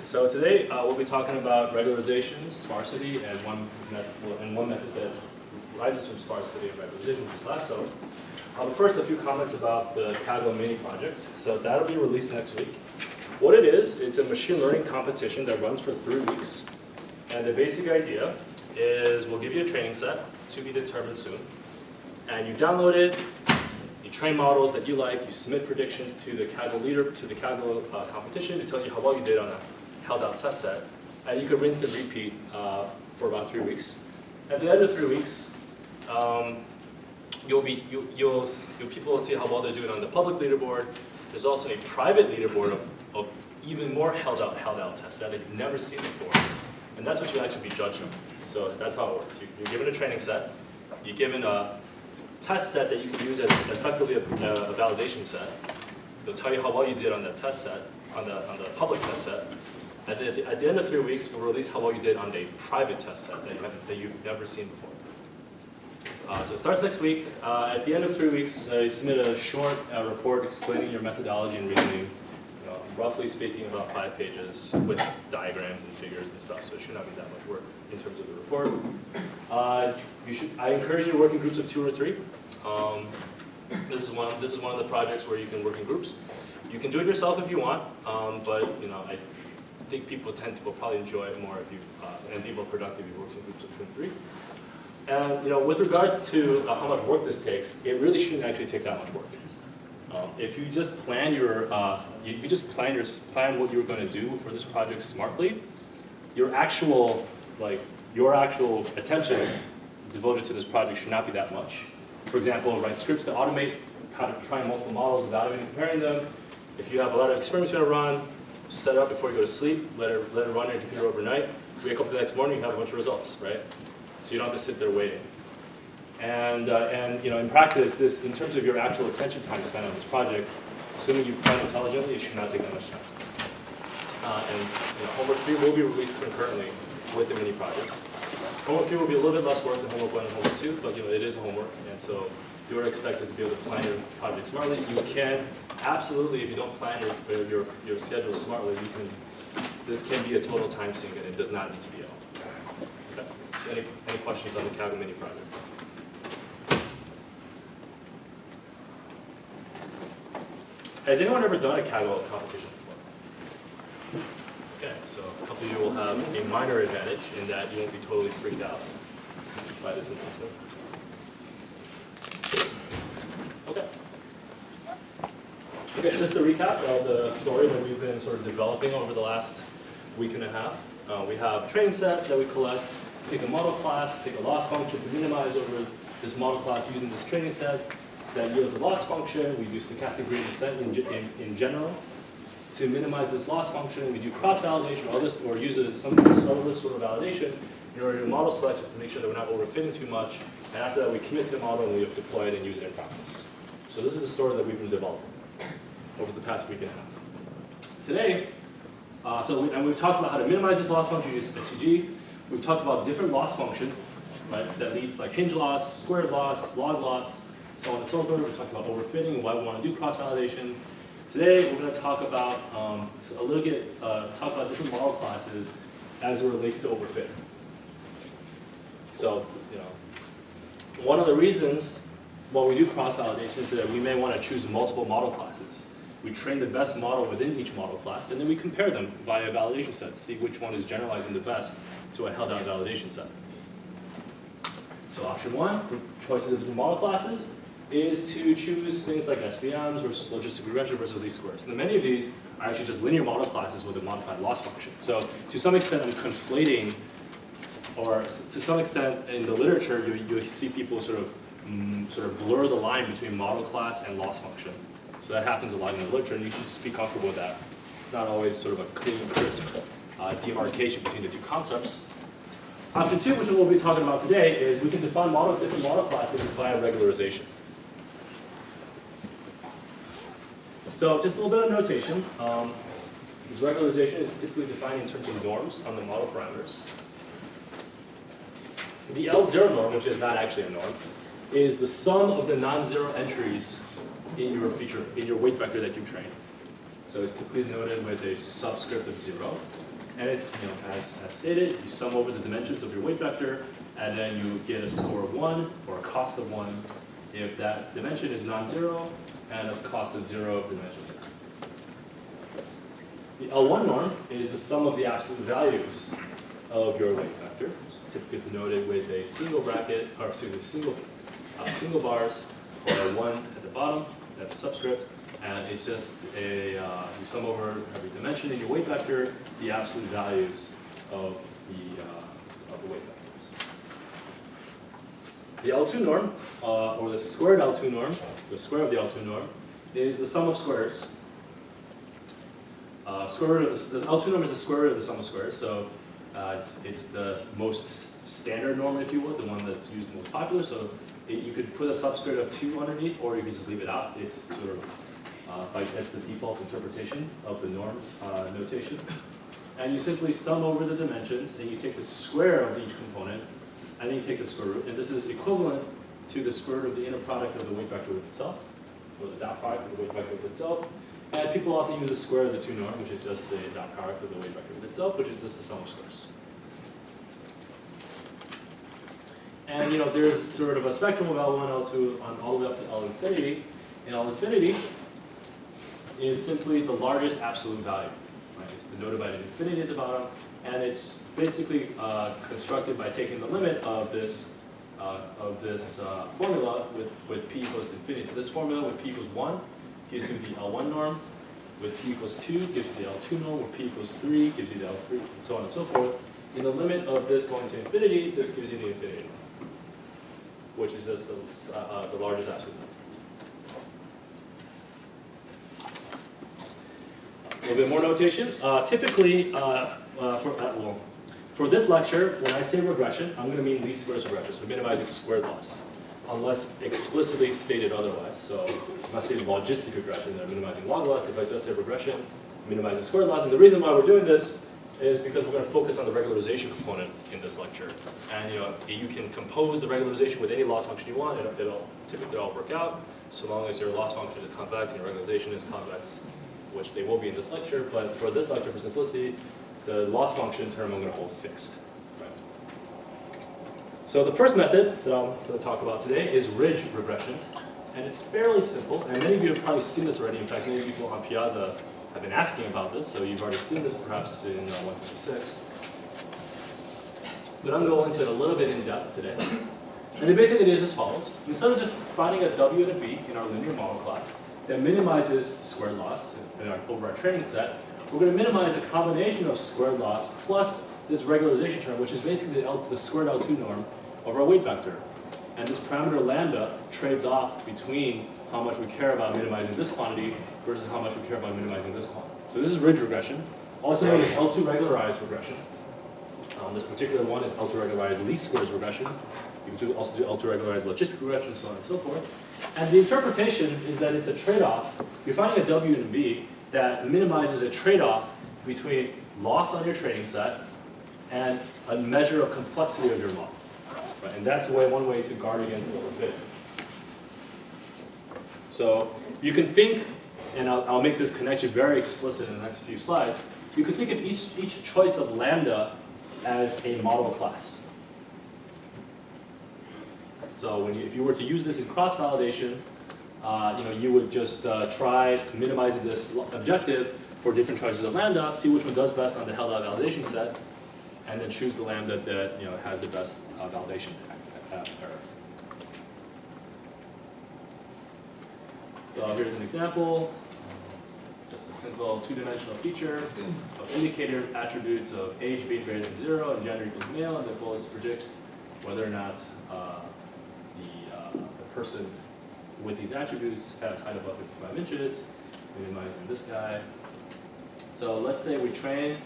So today we'll be talking about regularization, sparsity, and one method that rises from sparsity and regularization, which is Lasso. But first, a few comments about the Kaggle mini project. So that'll be released next week. What it is, it's a machine learning competition that runs for 3 weeks. And the basic idea is we'll give you a training set to be determined soon. And you download it, you train models that you like, you submit predictions to the Kaggle leader, to the Kaggle competition. It tells you how well you did on a held out test set. And you can rinse and repeat for about 3 weeks. At the end of 3 weeks, people will see how well they're doing on the public leaderboard. There's also a private leaderboard of even more held out tests that you've never seen before. And that's what you actually be judged on. So that's how it works. You're given a training set. You're given a test set that you can use as effectively a validation set. They'll tell you how well you did on that test set, on the public test set. And then at the end of 3 weeks, we'll release how well you did on a private test set that you've never seen before. So it starts next week. At the end of 3 weeks, you submit a short report explaining your methodology and reasoning. Roughly speaking, about 5 pages with diagrams and figures and stuff. So it should not be that much work in terms of the report. I encourage you to work in groups of 2 or 3. This is one of the projects where you can work in groups. You can do it yourself if you want, but I think people will probably enjoy it more if you and be more productive if you work in groups of 2 and 3. And with regards to how much work this takes, it really shouldn't actually take that much work. If you just plan plan what you're going to do for this project smartly, your actual attention devoted to this project should not be that much. For example, write scripts to automate how to try multiple models, evaluating, comparing them. If you have a lot of experiments you're going to run, set it up before you go to sleep, let it run on your computer overnight. Wake up the next morning, you have a bunch of results, right? So you don't have to sit there waiting. And in practice, in terms of your actual attention time spent on this project, assuming you plan intelligently, it should not take that much time. Homework 3 will be released concurrently with the mini project. Homework 3 will be a little bit less work than homework 1 and homework 2, but it is a homework, and so you are expected to be able to plan your project smartly. You can absolutely, if you don't plan your schedule smartly, this can be a total time sink, and it does not need to be out. Okay. Any questions on the Kaggle mini project? Has anyone ever done a Kaggle competition before? Okay, so a couple of you will have a minor advantage in that you won't be totally freaked out by this announcement. Okay, just a recap of the story that we've been sort of developing over the last week and a half. We have a training set that we collect, pick a model class, pick a loss function to minimize over this model class using this training set. That yields a loss function. We do stochastic gradient descent in general. To minimize this loss function, we do cross-validation or use some other sort of validation in order to do model selection to make sure that we're not overfitting too much. And after that, we commit to the model and we deploy it and use it in practice. So this is the story that we've been developing over the past week and a half. Today, we've talked about how to minimize this loss function using SCG. We've talked about different loss functions, right, that lead like hinge loss, squared loss, log loss, so on and so forth. We're talking about overfitting and why we want to do cross-validation. Today, we're going to talk about different model classes as it relates to overfitting. So, one of the reasons why we do cross-validation is that we may want to choose multiple model classes. We train the best model within each model class, and then we compare them via validation sets, see which one is generalizing the best to a held-out validation set. So option 1, for choices of different model classes, is to choose things like SVMs versus logistic regression versus least squares. And many of these are actually just linear model classes with a modified loss function. So to some extent, I'm conflating, or to some extent in the literature, you see people sort of blur the line between model class and loss function. So that happens a lot in the literature, and you should just be comfortable with that. It's not always sort of a clean, crisp demarcation between the two concepts. Option 2, which we'll be talking about today, is we can define different model classes via regularization. So just a little bit of notation. Regularization is typically defined in terms of norms on the model parameters. The L0 norm, which is not actually a norm, is the sum of the non-zero entries in your weight vector that you train. So it's typically denoted with a subscript of 0. And it's, as stated, you sum over the dimensions of your weight vector, and then you get a score of 1 or a cost of 1 if that dimension is non-zero and a cost of 0 of dimension 0. The L1 norm is the sum of the absolute values of your weight vector. It's typically denoted with a single bracket, or excuse me, single bars, or a 1 at the bottom, that's a subscript, and it's just a, you sum over every dimension in your weight vector, the absolute values of the weight vectors. The L2 norm, or the squared L2 norm, the square of the L2 norm, is the sum of squares. Square root of the L2 norm is the square root of the sum of squares, so it's the most standard norm, if you will, the one that's used most popular. So you could put a subscript of 2 underneath, or you could just leave it out. It's sort of that's the default interpretation of the norm notation. And you simply sum over the dimensions, and you take the square of each component, and then you take the square root. And this is equivalent to the square root of the inner product of the weight vector with itself, or the dot product of the weight vector with itself. And people often use the square of the 2 norm, which is just the dot product of the weight vector with itself, which is just the sum of squares. And there's sort of a spectrum of L1, L2, all the way up to L infinity. And L infinity is simply the largest absolute value. Right? It's denoted by an infinity at the bottom, and it's basically constructed by taking the limit of this formula with p equals infinity. So this formula with p equals 1 gives you the L1 norm, with p equals 2 gives you the L2 norm, with p equals 3 gives you the L3, and so on and so forth. In the limit of this going to infinity, this gives you the infinity norm, which is just the largest absolute number. A little bit more notation. Typically, for this lecture, when I say regression, I'm going to mean least squares regression, so minimizing squared loss, unless explicitly stated otherwise. So if I say logistic regression, then I'm minimizing log loss. If I just say regression, minimizing squared loss. And the reason why we're doing this is because we're going to focus on the regularization component in this lecture. And you can compose the regularization with any loss function you want. It'll typically all work out, so long as your loss function is convex and your regularization is convex, which they will be in this lecture. But for this lecture, for simplicity, the loss function term I'm going to hold fixed. Right. So the first method that I'm going to talk about today is ridge regression. And it's fairly simple. And many of you have probably seen this already. In fact, many people on Piazza have been asking about this, so you've already seen this perhaps in 156. But I'm going to go into it a little bit in depth today. And the basic idea is as follows. Instead of just finding a W and a B in our linear model class that minimizes squared loss over our training set, we're going to minimize a combination of squared loss plus this regularization term, which is basically the squared L2 norm of our weight vector. And this parameter lambda trades off between how much we care about minimizing this quantity versus how much we care about minimizing this quantity. So this is ridge regression, also known as L2 regularized regression. This particular one is L2 regularized least squares regression. You can also do L2 regularized logistic regression, so on and so forth. And the interpretation is that it's a trade-off. You're finding a W and a B that minimizes a trade-off between loss on your training set and a measure of complexity of your model. Right? And that's one way to guard against overfitting. So you can think, and I'll make this connection very explicit in the next few slides, you can think of each choice of lambda as a model class. So if you were to use this in cross-validation, you would just try minimizing this objective for different choices of lambda, see which one does best on the held-out validation set, and then choose the lambda that had the best validation error. So here's an example, just a simple two-dimensional feature of indicator attributes of age being greater than 0 and gender equals male, and the goal is to predict whether or not the person with these attributes has height above 55 inches, minimizing this guy. So let's say we train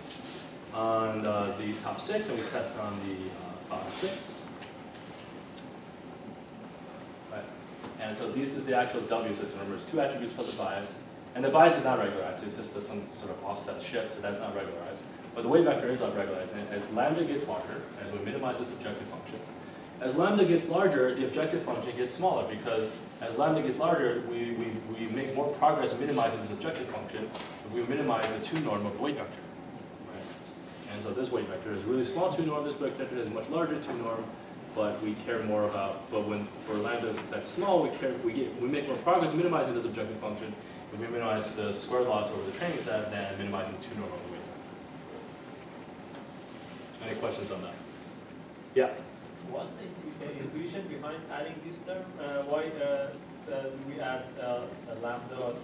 on these top 6 and we test on the bottom 6. Right. And so this is the actual W, so remember it's 2 attributes plus a bias. And the bias is not regularized, it's just some sort of offset shift, so that's not regularized. But the weight vector is regularized, and as lambda gets larger, as we minimize this objective function, As lambda gets larger, the objective function gets smaller because as lambda gets larger, we make more progress minimizing this objective function if we minimize the 2 norm of the weight vector. Right? And so this weight vector is really small 2 norm, this weight vector is much larger 2 norm, but we care more about, but when for lambda that's small, we make more progress minimizing this objective function if we minimize the square loss over the training set than minimizing 2 norm of the weight vector. Any questions on that? Yeah? What's the intuition behind adding this term? Why we add a lambda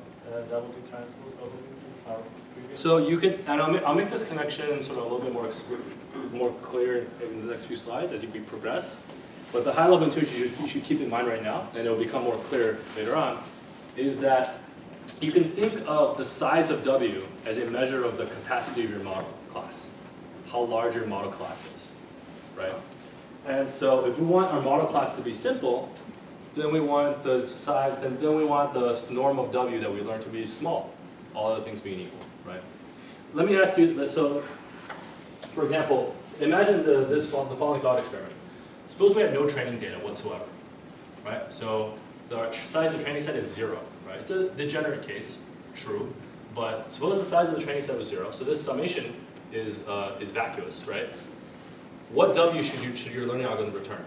double T transpose over to our previous? So you can, and I'll make this connection sort of a little bit more clear in the next few slides as we progress. But the high level intuition you should keep in mind right now, and it'll become more clear later on, is that you can think of the size of W as a measure of the capacity of your model class, how large your model class is, right? And so if we want our model class to be simple, then we want the size, then we want the norm of W that we learned to be small, all other things being equal, right? Let me ask you, so for example, imagine the following thought experiment. Suppose we have no training data whatsoever, right? So the size of the training set is 0, right? It's a degenerate case, true, but suppose the size of the training set was 0, so this summation is vacuous, right? What W should your learning algorithm return?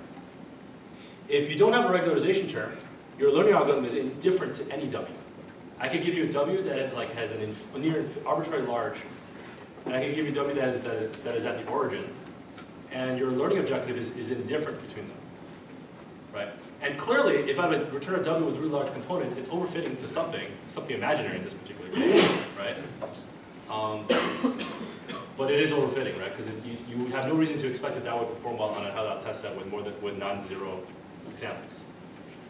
If you don't have a regularization term, your learning algorithm is indifferent to any W. I could give you a W that is has a near arbitrary large, and I could give you a W that is at the origin, and your learning objective is indifferent between them, right? And clearly, if I have a return a W with a really large component, it's overfitting to something imaginary in this particular case, right? But it is overfitting, right? Because you have no reason to expect that would perform well on a held-out test set with non-zero examples.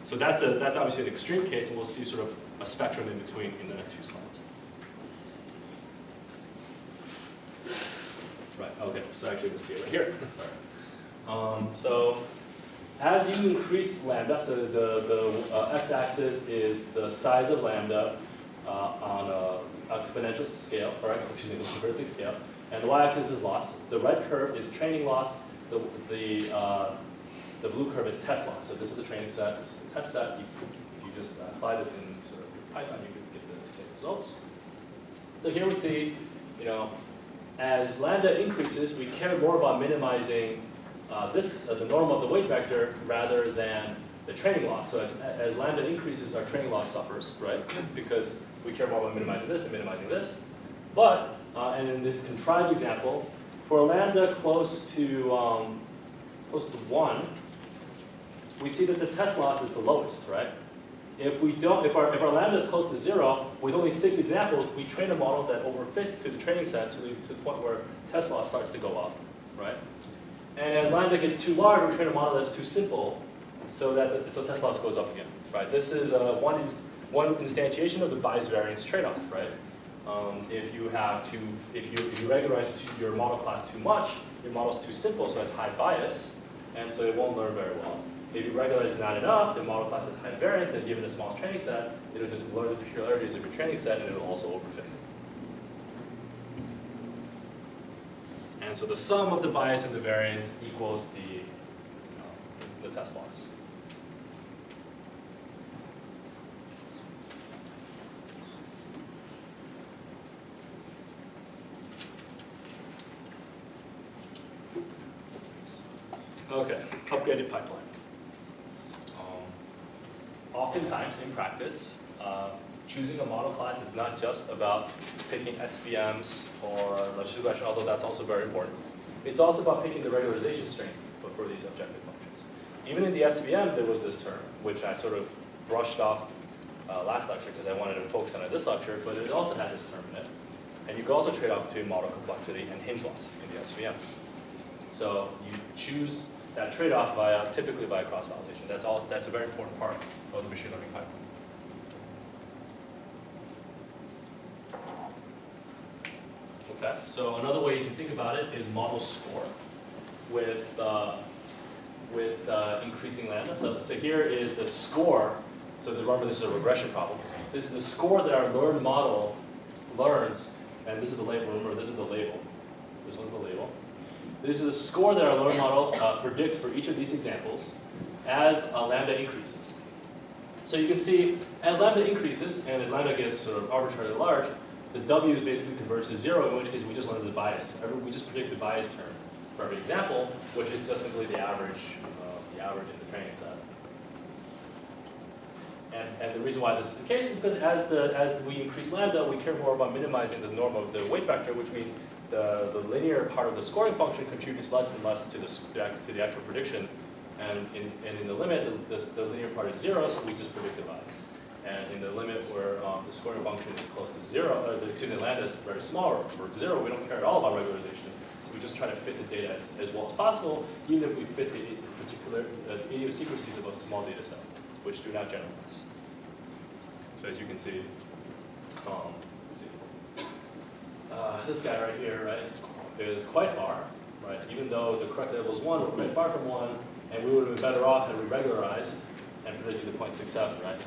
So that's obviously an extreme case, and we'll see sort of a spectrum in between in the next few slides. Right. Okay. So actually, we'll see it right here. Sorry. So as you increase lambda, so the x-axis is the size of lambda on an exponential scale, or excuse me, logarithmic scale. And the y-axis is loss. The red curve is training loss. The blue curve is test loss. So this is the training set. This is the test set. If you just apply this in sort of Python, you can get the same results. So here we see, as lambda increases, we care more about minimizing the norm of the weight vector rather than the training loss. So as lambda increases, our training loss suffers, right? Because we care more about minimizing this than minimizing this. But and in this contrived example, for a lambda close to 1, we see that the test loss is the lowest, right? If our lambda is close to 0, with only 6 examples, we train a model that overfits to the training set to the point where test loss starts to go up, right? And as lambda gets too large, we train a model that's too simple, so test loss goes up again, right? This is one instantiation of the bias variance trade-off, right? If you regularize your model class too much, your model's too simple, so it has high bias, and so it won't learn very well. If you regularize not enough, the model class has high variance, and given a small training set, it'll just learn the peculiarities of your training set, and it'll also overfit. And so the sum of the bias and the variance equals the test loss. Okay, upgraded pipeline. Oftentimes in practice, choosing a model class is not just about picking SVMs or logistic regression, although that's also very important. It's also about picking the regularization string for these objective functions. Even in the SVM, there was this term, which I sort of brushed off last lecture because I wanted to focus on it this lecture, but it also had this term in it. And you can also trade off between model complexity and hinge loss in the SVM. So you choose that trade-off typically via cross-validation. That's a very important part of the machine learning pipeline. Okay, so another way you can think about it is model score with increasing lambda. So here is the score. So remember, this is a regression problem. This is the score that our learned model learns, and this is the label. Remember, this is the label. This one's the label. This is a score that our lower model predicts for each of these examples as lambda increases. So you can see, as lambda increases, and as lambda gets sort of arbitrarily large, the W is basically converged to 0, in which case we just learned the bias term. We just predict the bias term for every example, which is just simply the average in the training set. And the reason why this is the case is because as we increase lambda, we care more about minimizing the norm of the weight vector, which means the linear part of the scoring function contributes less and less to the actual prediction. And in the limit, the linear part is 0, so we just predict the bias. And in the limit where the scoring function is close to 0, the lambda is very small, or 0, we don't care at all about regularization. We just try to fit the data as well as possible, even if we fit the particular idiosyncrasies of a small data set, which do not generalize. So as you can see, let's see. This guy right here, right, is quite far, right? Even though the correct label is 1, we're quite far from 1, and we would have been better off had we regularized and predicted the 0.67, right?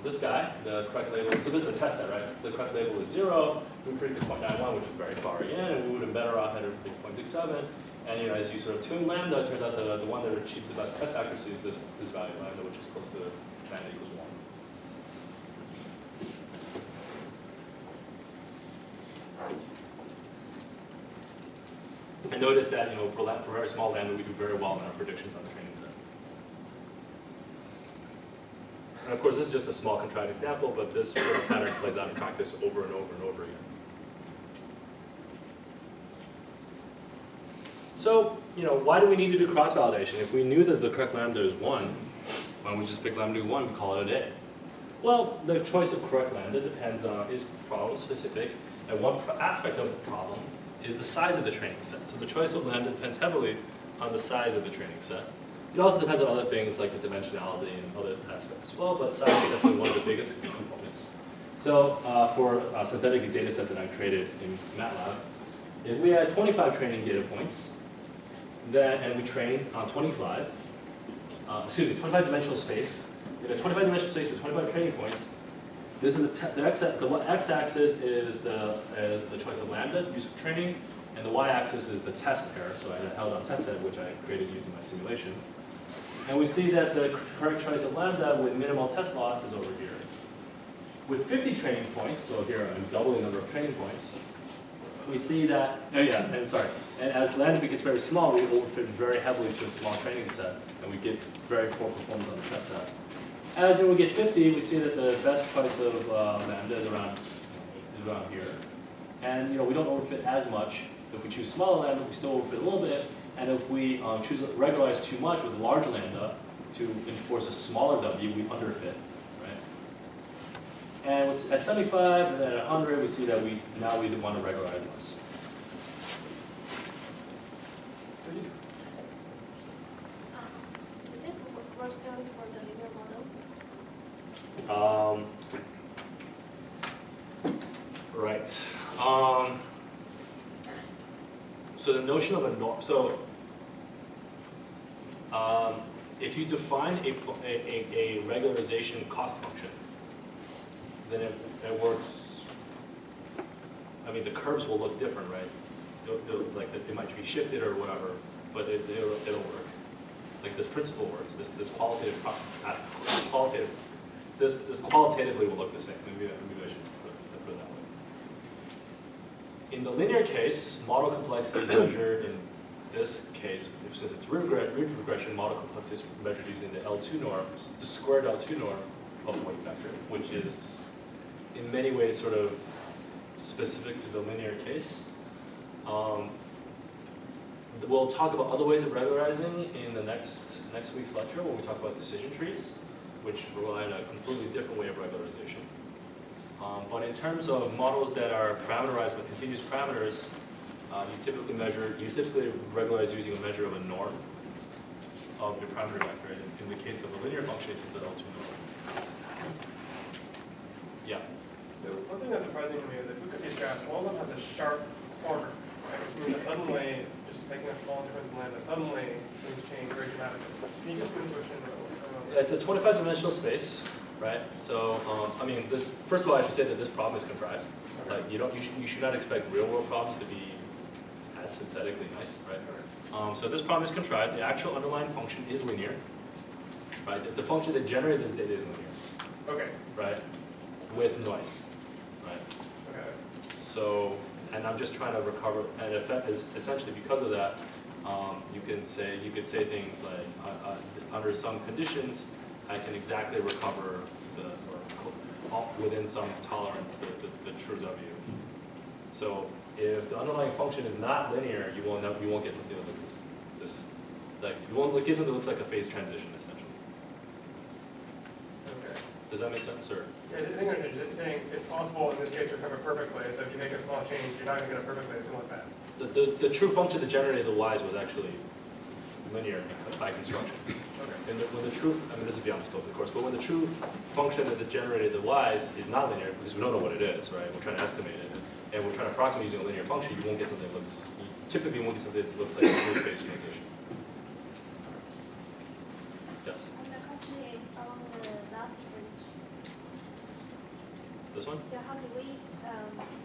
This guy, the correct label, so this is the test set, right? The correct label is 0, we predicted 0.91, which is very far again, and we would have been better off had we predicted 0.67. And as you sort of tune lambda, it turns out the one that achieved the best test accuracy is this value lambda, which is close to lambda equals 1. And notice that for very small lambda, we do very well in our predictions on the training set. And of course, this is just a small contrived example, but this sort of pattern plays out in practice over and over and over again. So, why do we need to do cross-validation? If we knew that the correct lambda is 1, why don't we just pick lambda 1 and call it a day? Well, the choice of correct lambda is problem specific, and one aspect of the problem is the size of the training set. So the choice of lambda depends heavily on the size of the training set. It also depends on other things like the dimensionality and other aspects as well, but size is definitely one of the biggest components. So for a synthetic data set that I created in MATLAB, if we had 25 training data points, and we train on 25 dimensional space, we have a 25 dimensional space with 25 training points. This is the x-axis is the choice of lambda used for training, and the y-axis is the test error. So I held on test set, which I created using my simulation. And we see that the correct choice of lambda with minimal test loss is over here. With 50 training points, so here I'm doubling the number of training points, we see that, and as lambda gets very small, we overfit very heavily to a small training set, and we get very poor performance on the test set. As we get 50, we see that the best choice of lambda is around here. And we don't overfit as much. If we choose smaller lambda, we still overfit a little bit. And if we regularize too much with large lambda to enforce a smaller W, we underfit, right? And at 75 and then at 100, we see that we want to regularize less. This works only for the linear model? Right. So the notion of a norm. So if you define a regularization cost function, then it works. I mean, the curves will look different, right? It might be shifted or whatever, but it'll work. Like this principle works. This qualitatively will look the same. Maybe I should put it that way. In the linear case, model complexity is measured in this case, since it's ridge regression, model complexity is measured using the L2 norm, the squared L2 norm of the weight vector, which is in many ways sort of specific to the linear case. We'll talk about other ways of regularizing in the next week's lecture when we talk about decision trees, which rely on a completely different way of regularization. But in terms of models that are parameterized with continuous parameters, you typically regularize using a measure of a norm of your parameter vector. In the case of a linear function, it's just the L2 norm. Yeah. So one thing that's surprising to me is if you look at these graphs, all of them have this sharp corner, right? Which means that suddenly, just making a small difference in lambda, suddenly things change very dramatically. Can you just put a question? It's a 25-dimensional space, right? So, I mean, first of all, I should say that this problem is contrived. Like, you should not expect real-world problems to be aesthetically nice, right? So this problem is contrived. The actual underlying function is linear, right? The function that generated this data is linear, Okay. right? With noise, right? Okay. So, and I'm just trying to recover, and effect is essentially because of that, you could say things like, under some conditions, I can exactly recover within some tolerance the true W. So if the underlying function is not linear, you won't get something that looks this like you won't get something that looks like a phase transition essentially. Okay. Does that make sense, or? Yeah, I think I'm saying it's possible in this case to recover perfectly. So if you make a small change, you're not going to get a perfectly. It's going to look bad. The true function that generated the y's was actually linear by construction. Okay. And when the true, I mean this is beyond the scope of the course, but when the true function that generated the y's is not linear, because we don't know what it is, right? We're trying to estimate it, and we're trying to approximate using a linear function, you won't get something that looks, you typically won't get something that looks like a smooth phase transition. Yes? And the question is on the last bridge. This one? So how do we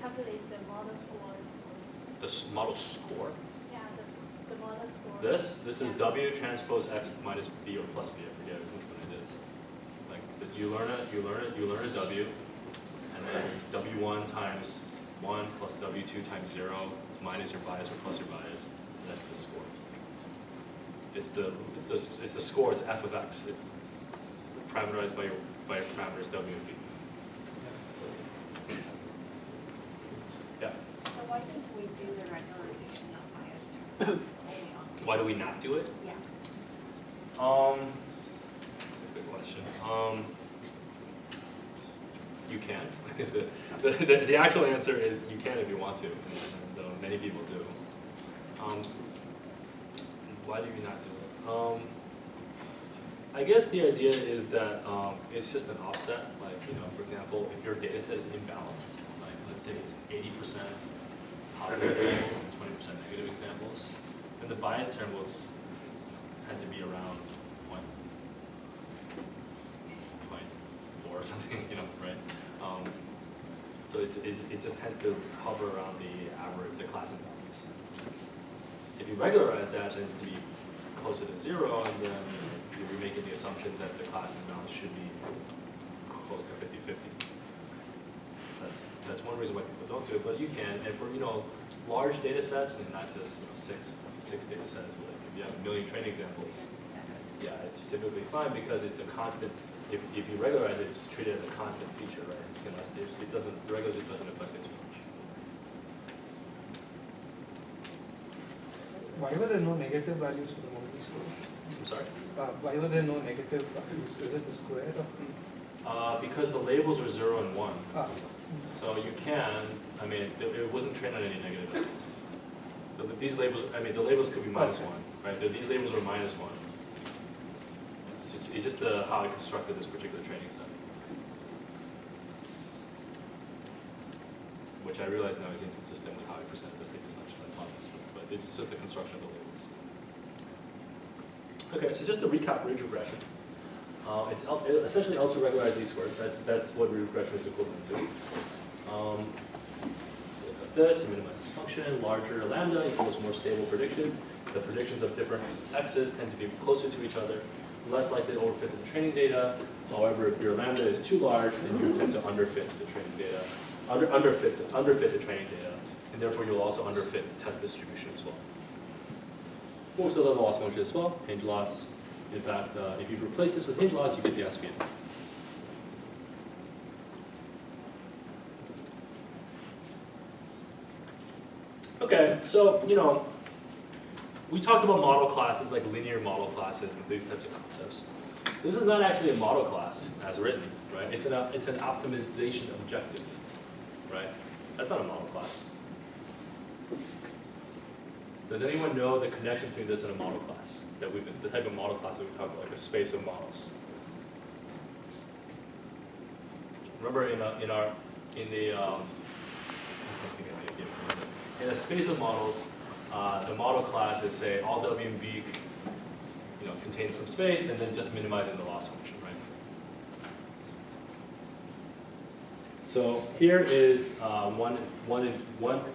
calculate the model score? The model score? Yeah, the model score. This is Yeah. W transpose X minus B or plus B, I forget which one I did. Like, you learn a W, and then W1 times 1 plus W2 times 0 minus your bias or plus your bias, that's the score. It's the score, it's f of x. It's parameterized by your parameters W and B. Yeah. So why didn't we do the regularization of bias term only on? Why do we not do it? Yeah. That's a good question. You can. Is the actual answer is you can if you want to, and many people do. Why do you not do it? I guess the idea is that it's just an offset. Like, for example, if your data set is imbalanced, like let's say it's 80% positive examples and 20% negative examples, then the bias term will tend to be around 0.4 or something, right? So it just tends to hover around the average, the class imbalance. If you regularize that, then it's going to be closer to 0, and then you're making the assumption that the class imbalance should be close to 50-50. That's one reason why people don't do it, but you can. And for large data sets, and not just six data sets, but like if you have 1 million training examples, yeah, it's typically fine because it's a constant. If you regularize it, it's treated as a constant feature, right? It doesn't, the regularization doesn't affect it too much. Why were there no negative values for the model score? I'm sorry? Why were there no negative values? Is it the square of Because the labels are 0 and 1. Ah. So you can, I mean, it wasn't trained on any negative values. These labels, I mean, the labels could be minus 1, right? These labels are minus 1. It's just how I constructed this particular training set. Which I realize now is inconsistent with how I presented the previous lecture, but it's just the construction of the labels. Okay, so just to recap ridge regression. It's essentially L to regularize these scores. That's what ridge regression is equivalent to. It looks like this, you minimize this function, larger lambda equals more stable predictions. The predictions of different x's tend to be closer to each other, less likely to overfit the training data. However, if your lambda is too large, then you tend to underfit the training data, underfit the training data, and therefore you'll also underfit the test distribution as well. Or still have the loss function as well, hinge loss. In fact, if you replace this with hinge loss, you get the SVM. Okay, so we talked about model classes like linear model classes and these types of concepts. This is not actually a model class as written, right? It's an optimization objective, right? That's not a model class. Does anyone know the connection between this and a model class? The type of model class that we talk about, like a space of models. Remember in a space of models, the model class is say all W and B, contains some space, and then just minimizing the loss function, right? So here is one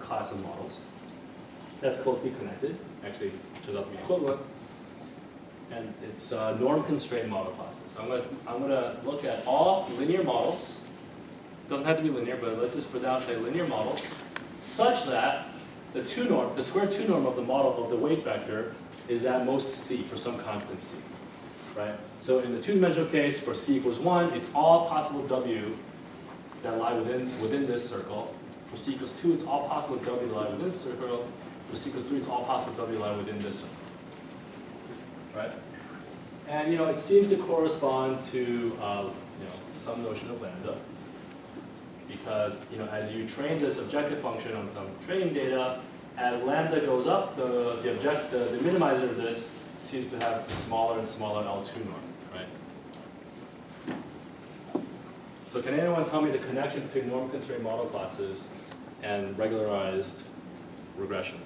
class of models. that's closely connected. Actually, turns out to be equivalent. And it's norm-constrained model classes. So I'm gonna look at all linear models. Doesn't have to be linear, but let's just for now say linear models, such that the square 2 norm of the model of the weight vector is at most c for some constant c, right? So in the 2-dimensional case, for c equals 1, it's all possible w that lie within this circle. For c equals 2, it's all possible w that lie within this circle. For c equals 3, it's all possible w lie within this circle, right? And it seems to correspond to some notion of lambda, because as you train this objective function on some training data, as lambda goes up, the minimizer of this seems to have smaller and smaller L2 norm, right? So can anyone tell me the connection between norm-constrained model classes and regularized regression?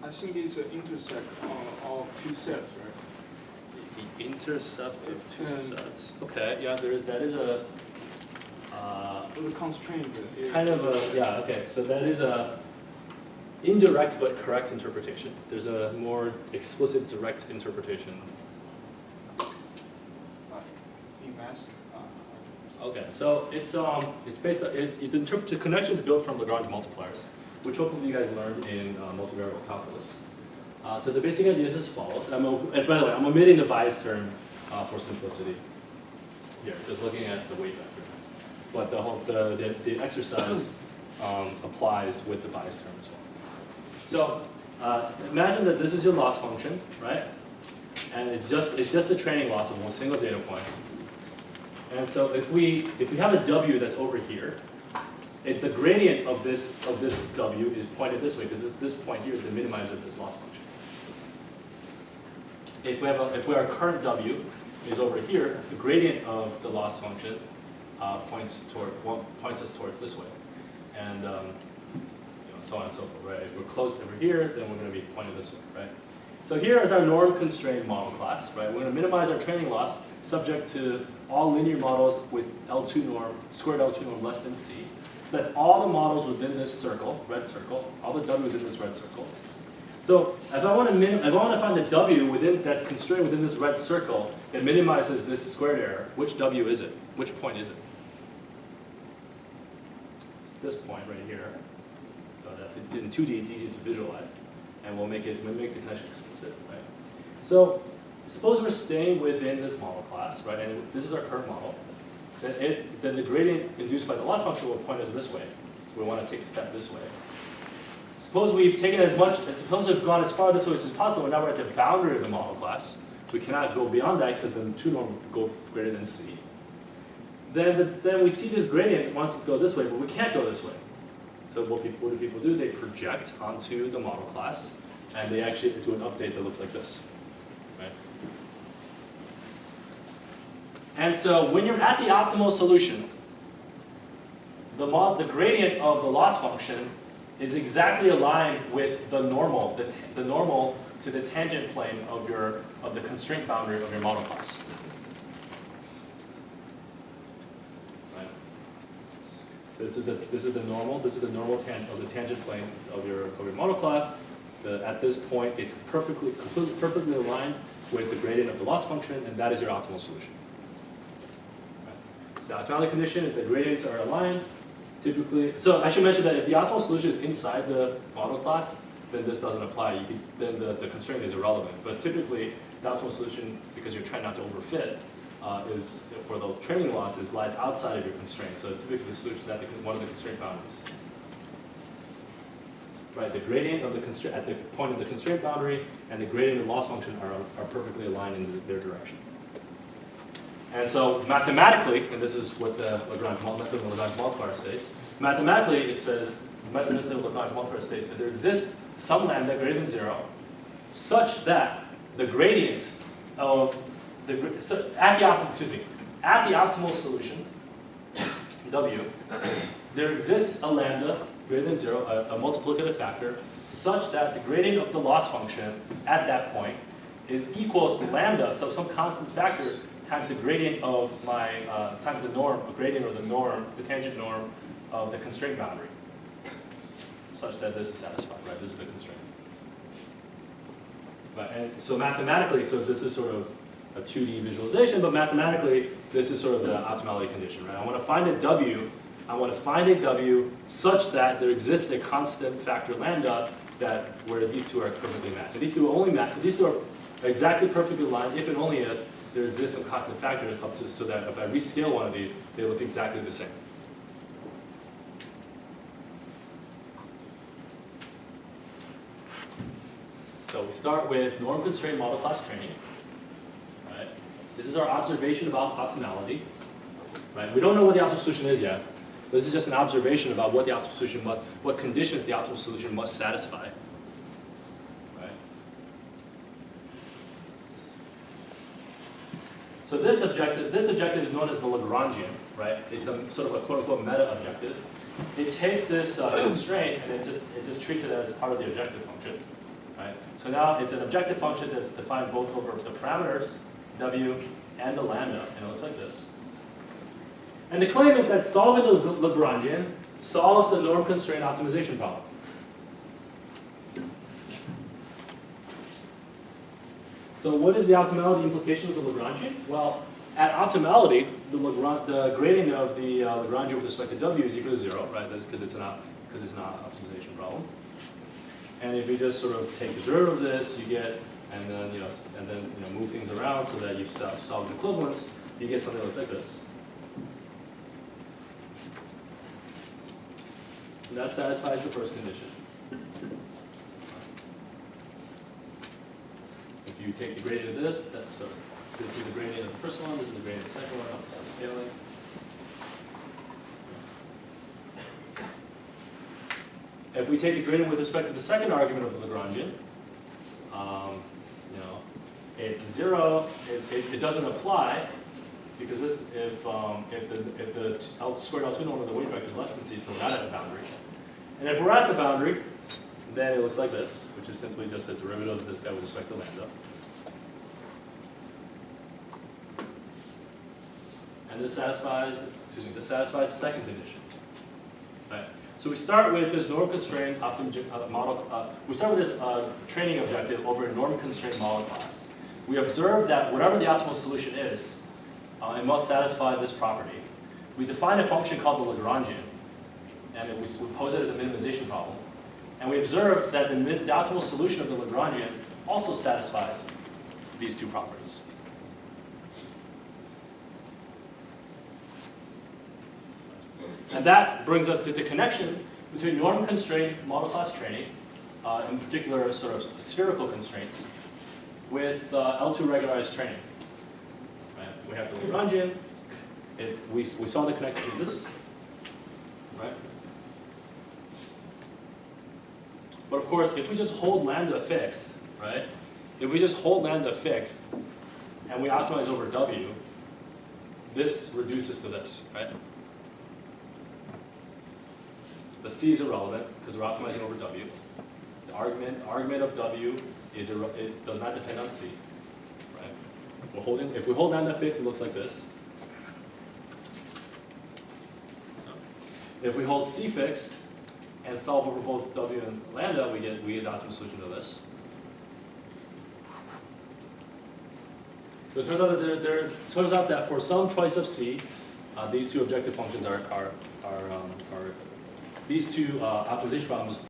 I think it's an intersect of two sets, right? The intercept of two sets. Okay, yeah, that is a The constraint. kind of a, yeah, okay, so that is a indirect but correct interpretation. There's a more explicit direct interpretation. In mass. Okay, so it's based on, the connection is built from Lagrange multipliers, which hopefully you guys learned in multivariable calculus. So the basic idea is as follows. And by the way, I'm omitting the bias term for simplicity here, just looking at the weight vector. But the exercise applies with the bias term as well. So imagine that this is your loss function, right? And it's just the training loss of one single data point. And so if we have a w that's over here, the gradient of this w is pointed this way, because this point here is the minimizer of this loss function. If our current w is over here, the gradient of the loss function points us towards this way, and so on and so forth. Right? If we're close over here, then we're going to be pointed this way, right? So here is our norm-constrained model class, right? We're going to minimize our training loss subject to all linear models with L2 norm, squared L2 norm less than c. So that's all the models within this circle, red circle, all the w within this red circle. So if I want to find the w that's constrained within this red circle that minimizes this squared error, which w is it? Which point is it? It's this point right here. So that in 2D it's easy to visualize, and we'll make the connection explicit, right? So suppose we're staying within this model class, right? And this is our current model. Then the gradient induced by the loss function will point us this way. We want to take a step this way. Suppose we've suppose we've gone as far this way as possible, and now we're at the boundary of the model class. We cannot go beyond that because the 2 norm will go greater than c. Then we see this gradient wants us to go this way, but we can't go this way. So what do people do? They project onto the model class, and they actually do an update that looks like this. Right? And so when you're at the optimal solution, the gradient of the loss function is exactly aligned with the normal to the tangent plane of the constraint boundary of your model class. Right? This is the normal of the tangent plane of your model class. At this point, it's perfectly aligned with the gradient of the loss function, and that is your optimal solution. Right? So the optimality condition, if the gradients are aligned, typically, so I should mention that if the optimal solution is inside the model class, then this doesn't apply. Then the constraint is irrelevant. But typically, the optimal solution, because you're trying not to overfit, is for the training losses lies outside of your constraint. So typically, the solution is at one of the constraint boundaries. Right, the gradient of the constraint at the point of the constraint boundary and the gradient of the loss function are perfectly aligned in their direction. And so mathematically, and this is what the Lagrange multiplier states, mathematically it says, the method of Lagrange multiplier states that there exists some lambda greater than 0 such that the gradient of at the optimal solution, W, there exists a lambda greater than 0, a multiplicative factor, such that the gradient of the loss function at that point is equals lambda, so some constant factor times the gradient of my, times the norm, a gradient or the norm, the tangent norm of the constraint boundary, such that this is satisfied, right? This is the constraint. Right, and so mathematically, so this is sort of a 2D visualization, but mathematically, this is sort of the optimality condition, right? I want to find a W, I want to find a W such that there exists a constant factor lambda that where these two are perfectly matched. And these two are only matched, these two are exactly perfectly aligned if and only if there exists some constant factor up to, so that if I rescale one of these, they look exactly the same. So we start with norm constrained model class training. Right? This is our observation about optimality. Right? We don't know what the optimal solution is yet. But this is just an observation about what the optimal solution must, what conditions the optimal solution must satisfy. Right? So this objective is known as the Lagrangian. Right? It's a sort of a quote-unquote meta-objective. It takes this constraint and it just treats it as part of the objective function. Right? So now it's an objective function that's defined both over the parameters, W, and the lambda, and it looks like this. And the claim is that solving the Lagrangian solves the norm constraint optimization problem. So what is the optimality implication of the Lagrangian? Well, at optimality, the gradient of the Lagrangian with respect to W is equal to 0, right? That's because it's not an optimization problem. And if you just sort of take the derivative of this, you get, and then move things around so that you solve the equivalence, you get something that looks like this. And that satisfies the first condition. If you take the gradient of this, so this is the gradient of the first one, this is the gradient of the second one, some scaling. If we take the gradient with respect to the second argument of the Lagrangian, it's 0. It doesn't apply because this if the L squared L2 norm of the weight vector is less than C, so we're not at the boundary. And if we're at the boundary, then it looks like this, which is simply just the derivative of this guy with respect to lambda. And this satisfies the second condition. Right? So we start with this norm constrained model. We start with this training objective over a norm constrained model class. We observe that whatever the optimal solution is, it must satisfy this property. We define a function called the Lagrangian, and we pose it as a minimization problem. And we observe that the optimal solution of the Lagrangian also satisfies these two properties. And that brings us to the connection between norm-constrained model class training, in particular sort of spherical constraints, with L2 regularized training. Right? We have the Lagrangian. We saw the connection with this. Right? But of course, if we just hold lambda fixed, right? If we just hold lambda fixed and we optimize over W, this reduces to this, right? The C is irrelevant because we're optimizing over W. The argument of W it does not depend on C, right? If we hold lambda fixed, it looks like this. If we hold C fixed and solve over both W and lambda, we get the optimal solution to this. So it turns out that for some choice of C, these two objective functions these two optimization problems